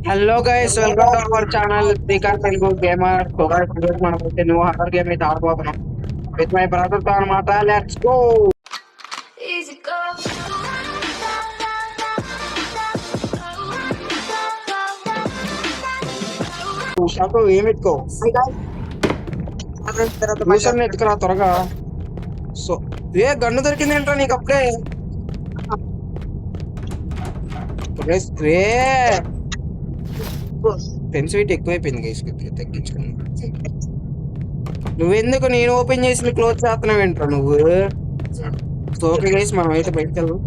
Hello guys, welcome to our channel Srikant Telugu Gamer. So guys, today మనం అయితే new horror game అయితే ఆడబోతున్నాం. With my brother తో అన్నమాట. Let's go. Easy go. షాకు ఏం ఎత్తుకో. Machine ఎత్తుకురా త్వరగా. సో ఏ గన్ను దొరికింది ఏంట్రా నీకు అప్పుడే? రే పెన్సివిటీ ఎక్కువైపోయింది గైస్, తగ్గించుకుని. నువ్వెందుకు నేను ఓపెన్ చేసి క్లోజ్ చేస్తున్నావు ఏంట్రా నువ్వు? ఓకే గైస్, మనం అయితే బయటకు వెళ్దాం.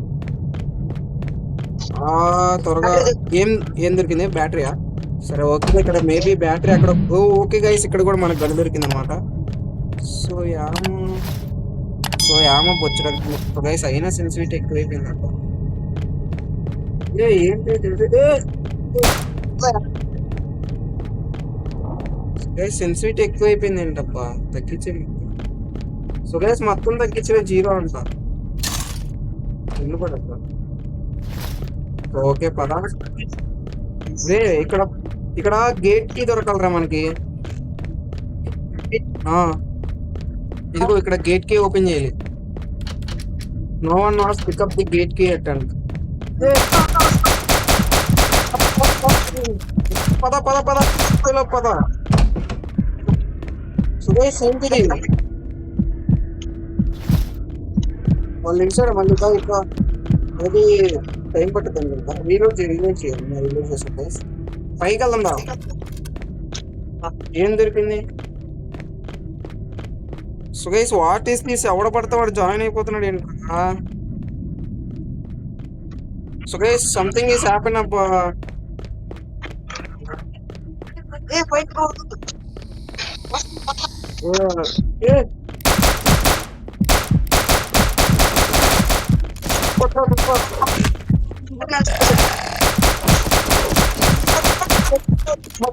త్వరగా ఏం ఏం దొరికింది? బ్యాటరీయా? సరే ఓకే, ఇక్కడ మేబీ బ్యాటరీ అక్కడ. ఓకే గైస్, ఇక్కడ కూడా మనకు గన్ దొరికింది అనమాట. సో యామ బొచ్చడానికి గైస్, అయినా సెన్సిటివిటీ ఎక్కువైపోయింది అంట. ఏంటి సెన్సిటివిటీ ఎక్కువైపోయింది ఏంటప్పా? తగ్గించే. సో గైస్ మొత్తం తగ్గించిన 0 అంట. ఎందుకు పడతా? ఓకే పదా. రే ఇక్కడ ఇక్కడ గేట్ కి దొరకలరా మనకి? ఇదిగో ఇక్కడ గేట్ కి ఓపెన్ చేయాలి. No one was pick up the gate కి అటెండ్. పద పద పద పద. సురేష్ ఏంటిది? వాళ్ళు ఇచ్చారు మళ్ళీ ఇంకా అది టైం పట్టుతుంది. రీలోడ్ చేయాలి. పైకి వెళ్దా? ఏం దొరికింది? సుగైస్ వాట్ ఈస్ దిస్? ఎవడ పడితే వాడు జాయిన్ అయిపోతున్నాడు ఏంటా? సుగైస్ సంథింగ్ ఈస్ హ్యాపెన్ అబ్బా.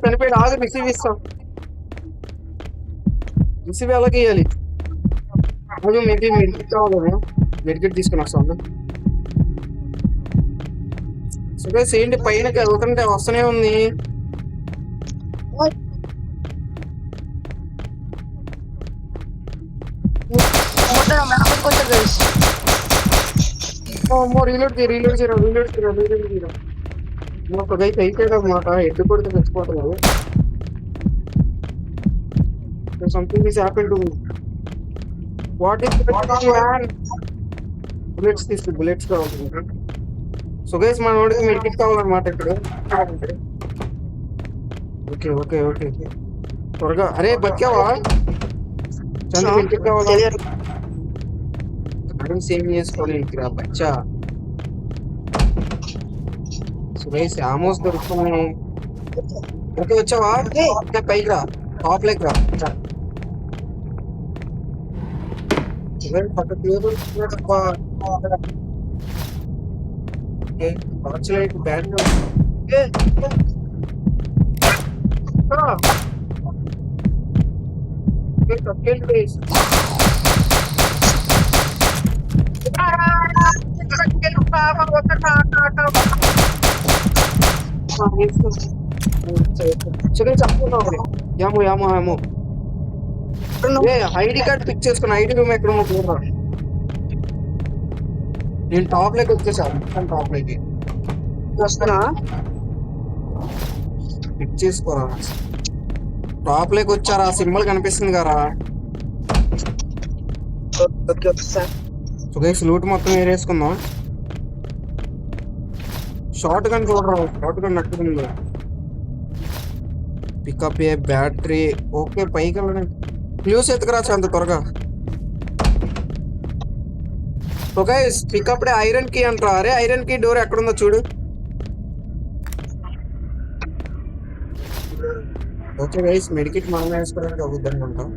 చనిపోయాడు. ఆగు, రిసీవ్ ఇస్తాం. రిసీవ్ ఎలాగ ఇవ్వాలి? అది మేబీ మెడికెట్ కావాలి. మెడికెట్ తీసుకుని వస్తాను. సురేష్ ఏంటి పైన వెళ్తుంటే వస్తూనే ఉంది. రీలోడ్ చేయరా. ఒక గైతే అయిపోయాడు అనమాట. ఎడ్డు కొడితే చచ్చిపోతున్నాడు. Something is happen to me. What is bullets తీసి బుల్లెట్స్ కావాలి. సో గైస్ మన వాడికి మెడికెట్ కావాలన్నమాట ఇక్కడ. ఓకే ఓకే ఓకే త్వరగా. అరే బతికావా? చంద్ర మెడికెట్ కావాలా? సేమ్ చేసుకోవాలి ఇక్కడ బచ్చా. సురేష్ ఆమోస్ దొరుకుతున్నాయి. ఓకే వచ్చావా? పైకి రా, టాప్ లెక్ రా. బ్యాడ్ ఐడి కార్డ్ పిక్ చేసుకుని ఐడి రూమ్ ఎక్కడ ఉన్నా చూడరా. నేను టాప్ లెక్ వచ్చేసాను. టాప్ లెక్ వస్తున్నా, పిక్ చేసుకోరా. టాప్ లెక్ వచ్చారా? సింబల్ కనిపిస్తుంది కదా. సుగేష్ లూట్ మొత్తం ఏరేసుకుందాం. షార్ట్ గన్ చూడరా, షార్ట్ గన్ నట్టుకుంది. Pick up a battery. ఓకే పైకి వెళ్ళండి. క్లూస్ ఎత్తుకురా అంత త్వరగా. Okay pick up the iron key అంటారా? అరే ఐరన్ కీ డోర్ ఎక్కడుందో చూడు. ఓకే గైస్ మెడికిట్ మనం వేసుకోవడానికి అవుద్ది అనుకుంటాం.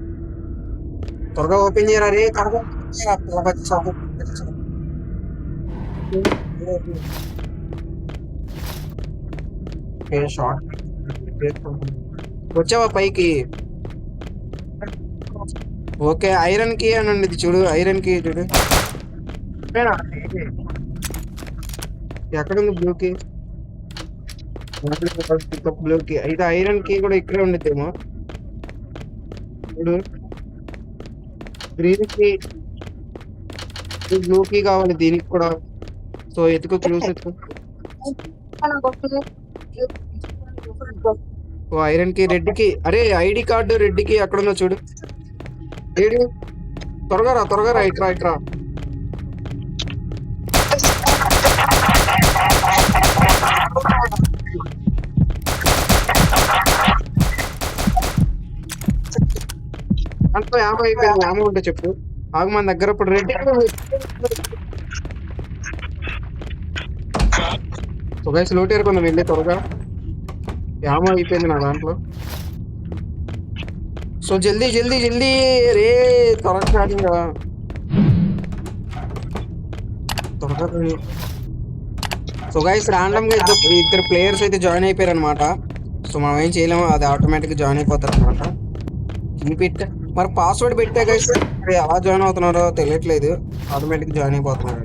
త్వరగా ఓపెన్ చేయరా. రే త్వరగా. షార్ట్ వచ్చావా పైకి? ఓకే ఐరన్ కీ అని ఉండేది చూడు. ఐరన్ కీ చూడు. ఎక్కడుంది బ్లూ కీ? బ్లూకి అయితే ఐరన్ కి కూడా ఇక్కడే ఉండిద్దేమో. ఇప్పుడు గ్రీన్ కి బ్లూ కి కావాలి దీనికి కూడా. సో ఎతుకు క్లూస్ ఎతుకు. ఓ ఐరన్ కి రెడ్ కి. అరే ఐడి కార్డు రెడ్ కి అక్కడ ఉందో చూడు. ఏడు త్వరగా రా ఇట్రా. అంతా యామ అయిపోయింది. యామ ఉంటే చెప్పు. ఆగు మన దగ్గర ఇప్పుడు రెడ్. సో గైస్ లోటు ఏరుకుందాం వెళ్ళి త్వరగా. యామ అయిపోయింది నా దాంట్లో. సో జల్దీ రే త్వరగా సో గైస్ ర్యాండమ్ గా ఇద్దరు ప్లేయర్స్ అయితే జాయిన్ అయిపోయారు అనమాట. సో మనం ఏం చేయలేము, అది ఆటోమేటిక్ జాయిన్ అయిపోతారు అనమాట. మరి పాస్వర్డ్ పెట్టా గైస్, ఎలా జాయిన్ అవుతున్నారో తెలియట్లేదు. ఆటోమేటిక్ జాయిన్ అయిపోతున్నారు.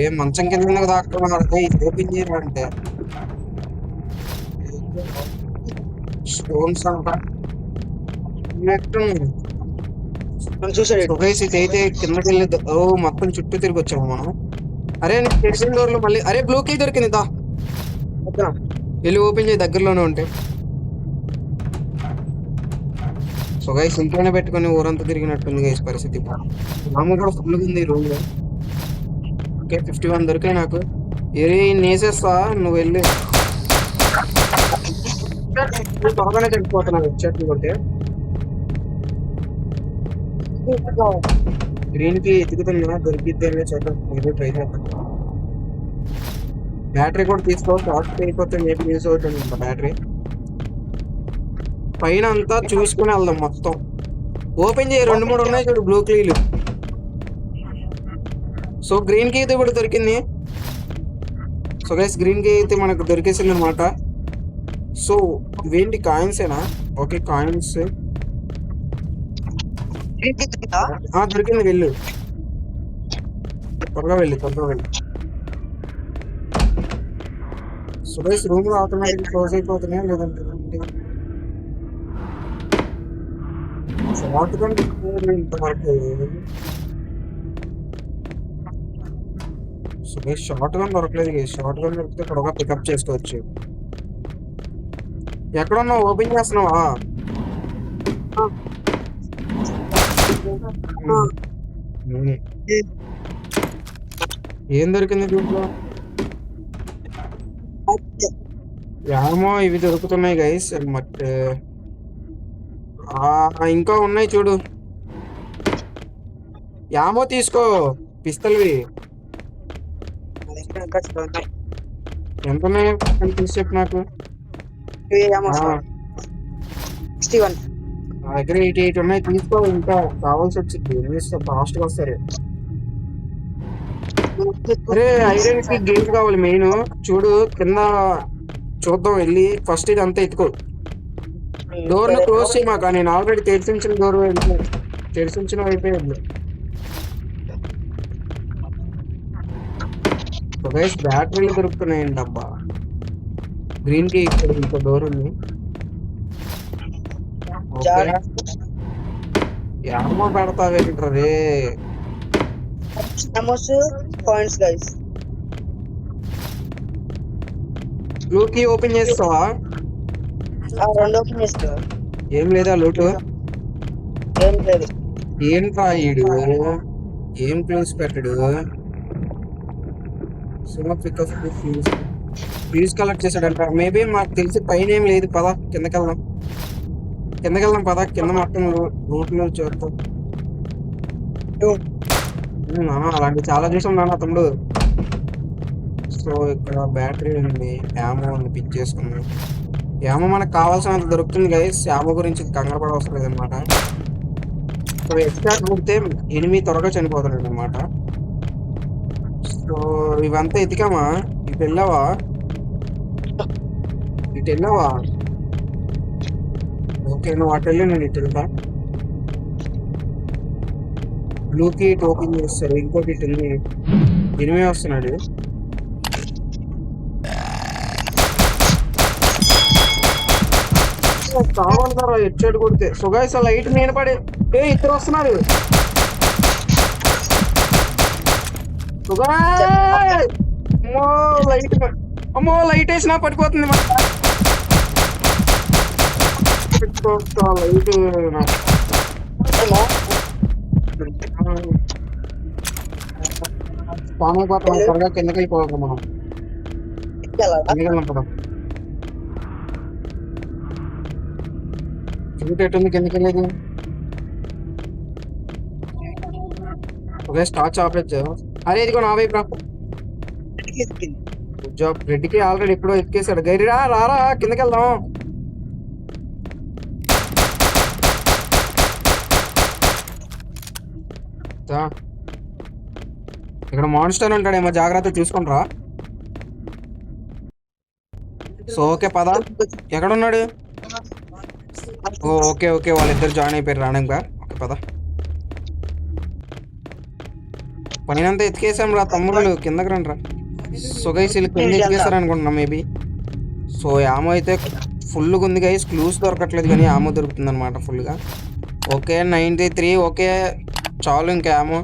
ఏం మంచం కింద దాక్కున్నారు. ఇది ఓపెన్ చేయాలంటే స్టోన్స్ అంట చూసాడు. అయితే కిందకి వెళ్ళి మొత్తం చుట్టూ తిరిగి వచ్చాము మనం. అరే తెలిసిన డోర్లో మళ్ళీ. అరే బ్లూ కీ దొరికింది. దా వెళ్ళి ఓపెన్ చేయి, దగ్గరలోనే ఉంటే. సో గైస్ ఇంట్లోనే పెట్టుకుని ఊరంతా తిరిగినట్టుంది గైస్ పరిస్థితి. మామ కూడా ఫుల్గా ఉంది రూమ్ లో. ఓకే 51 దొరికాయి నాకు. నేసేస్తా, నువ్వు వెళ్ళి. త్వరగానే చనిపోతున్నాను చెట్లు కొట్టే. గ్రీన్ కి ఎదుగుతున్నా దొరికిద్దేనే చూద్దాం. మీరు ట్రై చేద్దాం. బ్యాటరీ కూడా తీసుకో, షార్ట్ అయిపోతే మేబీ యూస్ అవుతుంది బ్యాటరీ. పైన అంతా చూసుకుని వెళ్దాం మొత్తం. ఓపెన్ చేయ 2-3 ఉన్నాయి చూడు బ్లూ క్లీలు. సో గ్రీన్ కి అయితే ఇప్పుడు దొరికింది. సో గైస్ గ్రీన్ కి అయితే మనకు దొరికేసింది అనమాట. సో ఇవేంటి కాయిన్సేనా? ఓకే కాయిన్స్ దొరికింది. వెళ్ళు త్వరగా వెళ్ళి. సో గైస్ రూమ్ లో ఆటోమేటిక్ క్లోజ్ అయిపోతున్నాయి లేదంటే షార్ట్ గన్ ఇంతవరకు. సో గైస్ షార్ట్ గన్ దొరకలేదు. షార్ట్ గన్ దొరికితే త్వరగా పికప్ చేసుకోవచ్చు. ఎక్కడున్నావు? ఓపెన్ చేస్తున్నావా? ఏం దొరికింది దీంట్లో? ఏమో ఇవి దొరుకుతున్నాయి గైస్. బట్ ఇంకా ఉన్నాయి చూడు. యామో తీసుకో, పిస్తల్వి. ఎంత ఉన్నాయి తీసి చెప్పు నాకు. నా దగ్గర 88 ఉన్నాయి. తీసుకో, ఇంకా కావాల్సి వచ్చింది. ఫాస్ట్ గా వస్తారు. అరే ఐరన్ కి గేట్ కావాలి మెయిన్. చూడు కింద చూద్దాం వెళ్ళి. ఫస్ట్ ఇది అంతా ఎత్తుకో. డోర్ ను క్లోజ్ చేయి మాకు. నేను ఆల్రెడీ తెరిచించిన డోర్ తెరిచించిన అయిపోయింది. బ్యాటరీలు దొరుకుతున్నాయండి అబ్బా. గ్రీన్ కి ఇక్కడ ఇంకో డోర్ ఉంది. ఏమో పెడతావేంట్రే. బ్లూ కీ ఓపెన్ చేస్తావా? ఏం లేదా లూటు? ఏంట్రా ఈడు ఏం క్లోజ్ పెట్టడు. ఫ్యూజ్ కలెక్ట్ చేశాడంట. మేబీ మాకు తెలిసి పైన ఏం లేదు. పద కిందకి వెళ్దాం పద. కింద మొత్తం రూట్లు చూద్దాం. అలాంటి చాలా చూసాం నాన్న తమ్ముడు. సో ఇక్కడ బ్యాటరీ ఉంది, యామో ఉంది. పిక్ చేసుకున్నాం. యామో మనకు కావాల్సినంత దొరుకుతుంది గైస్. యామో గురించి కంగారు పడవసరం లేదనమాట. సో ఎక్స్ట్రా కొడితే ఎనిమి త్వరగా చనిపోతున్నాడు అనమాట. సో ఇవంతా ఎతికామా? ఇటు వెళ్ళావా? ఓకే నువ్వు అటు వెళ్ళి నేను ఇటు వెళ్తా. బ్లూకి ఓపెన్ చేస్తారు. ఇంకోటి ఇటు ఉంది. ఎనిమిది వస్తున్నాడు. కావాలంటారా హెడ్ కొడితే. సో గైస్ ఆ లైట్ నేను పడి ఇద్దరు వస్తున్నారు. సో గైస్ అమ్మో లైట్ అమ్మో లైట్ వేసినా పడిపోతుంది. లైట్ స్పాన్ అయిపోతాం. త్వరగా కిందకి వెళ్ళిపోవాలి మనం. కిందకి వెళ్ళాం పద. ఎటుంది కిందకి వెళ్ళేది. ఒకే స్టార్చ్ ఆపేచ్చు. అరే ఇదిగో నా వైపు రా. జాబ్ రెడ్డికి ఆల్రెడీ ఎప్పుడో ఎక్కేసాడు. గైరీ రారా కిందకి వెళ్దాం. ఇక్కడ మాన్స్టర్ ఉంటాడేమో, జాగ్రత్త చూసుకుంటారా. సో ఓకే పద. ఎక్కడున్నాడు. ఓకే ఓకే వాళ్ళిద్దరు జాయిన్ అయిపోయారు రావడానికి. ఓకే పద. పైనంతా ఎత్తికేసాం రా తమ్ముళ్ళు, కిందకి రండి రా. సో గైస్ వీళ్ళు కింద ఎత్తికేసారు అనుకుంటున్నా మేబీ. సో యామో అయితే ఫుల్గా ఉంది గైస్. క్లూస్ దొరకట్లేదు కానీ యామో దొరుకుతుంది అనమాట ఫుల్గా. ఓకే 93. ఓకే చాలు ఇంకా యామో.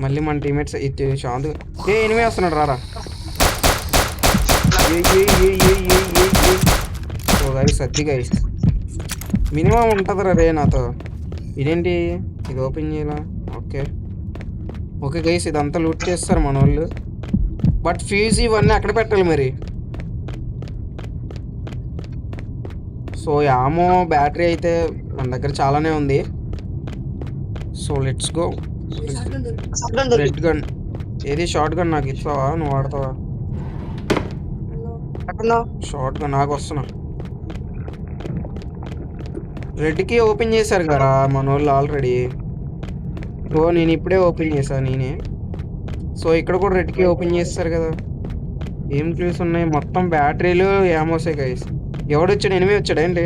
మళ్ళీ మన టీమేట్స్ చాలు. ఎనిమిది వస్తున్నాడు రారా. సో గైస్ సర్ది గైస్ మినిమం ఉంటుంది రే నాతో. ఇదేంటి ఇది ఓపెన్ చేయాలా. ఓకే ఓకే గైస్ ఇదంతా లూట్ చేస్తారు మన వాళ్ళు. బట్ ఫ్యూజ్ ఇవన్నీ అక్కడ పెట్టాలి మరి. సో యామో బ్యాటరీ అయితే మన దగ్గర చాలానే ఉంది. So let's go. Red gun ఏది షార్ట్ గన్ నాకు ఇస్తావా, నువ్వు వాడతావా. షార్ట్ గన్ నాకు వస్తున్నా. రెడ్కి ఓపెన్ చేశారు కదా మన వాళ్ళు ఆల్రెడీ. సో నేను ఇప్పుడే ఓపెన్ చేశాను నేనే. సో ఇక్కడ కూడా రెడ్కి ఓపెన్ చేస్తారు కదా. ఏం క్లూస్ ఉన్నాయి మొత్తం బ్యాటరీలు యామోసే గైస్. ఎవడొచ్చాడు ఎనిమిది వచ్చాడు ఏంటి.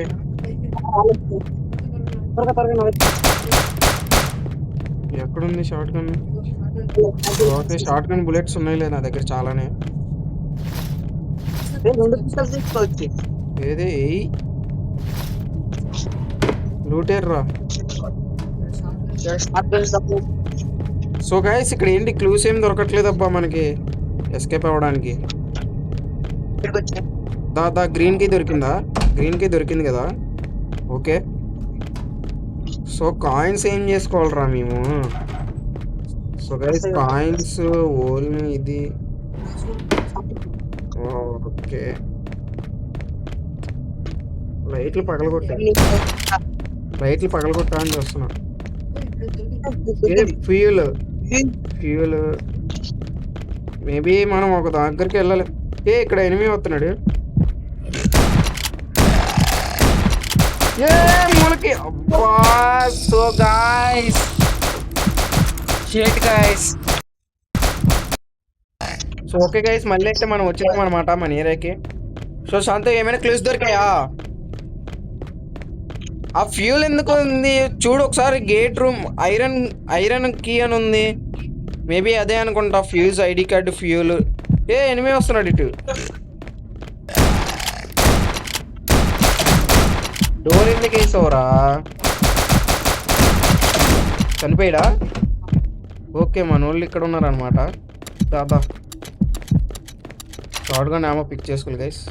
ఎక్కడుంది short gun. Okay short gun bullets ఉన్నాయి లేదా నా దగ్గర చాలానే. ఏది లూటేర్రా. సో గైస్ ఇక్కడ ఏంటి క్లూస్ ఏం దొరకట్లేదు అబ్బా మనకి ఎస్కేప్ అవ్వడానికి. దా గ్రీన్ కి దొరికిందా. గ్రీన్ కి దొరికింది కదా. ఓకే సో కాయిన్స్ ఏం చేసుకోవాలరా మేము. సో గైస్ కాయిన్స్ ఓన్లీ ఇది. ఓకే లైట్లు పగలగొట్టా అని చూస్తున్నా. ఫ్యూల్ మేబీ మనం ఒక దగ్గరికి వెళ్ళాలి. ఇక్కడ ఎనిమిది వస్తున్నాడు. మూలకి అబ్బా. సో గాయ్స్ షేట్ గాయ్స్. సో ఓకే గైస్ మళ్ళీ అయితే మనం వచ్చాం అనమాట మన ఏరియాకి. సో శాంత ఏమైనా క్లూస్ దొరికాయా. ఆ ఫ్యూల్ ఎందుకు ఉంది చూడు ఒకసారి. గేట్ రూమ్ ఐరన్ కీ అని ఉంది. మేబీ అదే అనుకుంటా. Fuse ID card fuel. ఎనిమిది వస్తున్నాడు ఇటు. డోర్ ఎందుకు వేసావురా. చనిపోయాడా. ఓకే మన వాళ్ళు ఇక్కడ ఉన్నారనమాట. దాదా షార్ట్గా ఏమో పిక్ చేసుకోవాలి గైస్.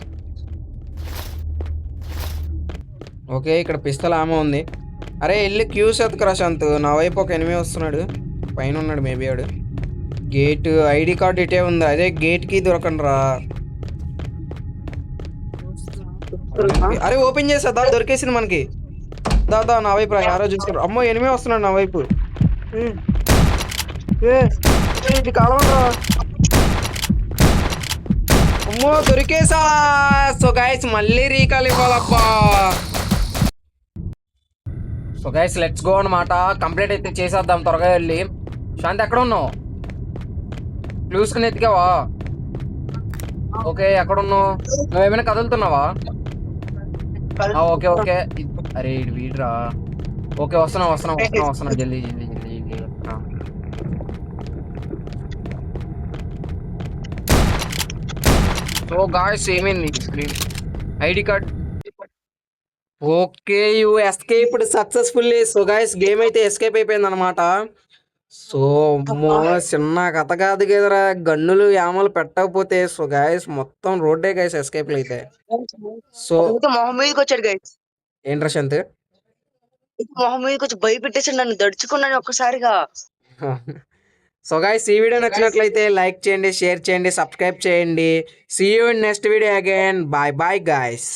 ఓకే ఇక్కడ పిస్తల్ ఆమె ఉంది. అరే వెళ్ళి క్యూస్ ఎత్తుకు ప్రశాంత్. నా వైపు ఒక ఎనిమిది వస్తున్నాడు. పైన ఉన్నాడు మేబీ వాడు. గేట్ ఐడి కార్డు ఇటే ఉంది. అదే గేట్కి దొరకండి రా. అరే ఓపెన్ చేసా దా దొరికేసింది మనకి. దాదా నా వైపు రా. యారో చూసుకోరు. అమ్మో ఎనిమిది వస్తున్నాడు నా వైపు. ఇది కాలవరా. అమ్మో దొరికేసా. సో గైస్ మళ్ళీ రీకాల్ ఇవ్వాలబ్బా. సో గైస్ లెట్స్ గో అనమాట. కంప్లీట్ అయితే చేసేద్దాం త్వరగా వెళ్ళి. శాంతి ఎక్కడ ఉన్నావు. క్లూస్కుని ఎత్తికావా. ఓకే ఎక్కడున్నావు. నువ్వేమైనా కదులుతున్నావా. Okay okay. అరే వీడ్రా. ఓకే వస్తున్నా జల్దీ సో గాయ్స్ ఏమైంది screen ID card okay you escaped successfully. So guys game అయితే ఎస్కేప్ అయిపోయింది అనమాట. సో అబ్బా చిన్న కథ కాదు కదరా, గన్నులు యామలు పెట్టకపోతే. సో గైస్ మొత్తం రోడ్డే గైస్ ఎస్కేప్లు అయితే. సో అదైతే మొహం మీదకి వచ్చాడు గైస్. ఏంట్రా శంత్? మొహం మీదకి వచ్చి భయపెట్టేసాడు, నన్ను దడుచుకున్నాను ఒక్కసారిగా. సో గైస్ ఈ వీడియో నచ్చినట్లయితే లైక్ చేయండి, షేర్ చేయండి, సబ్స్క్రైబ్ చేయండి. See you in next video again. Bye bye guys.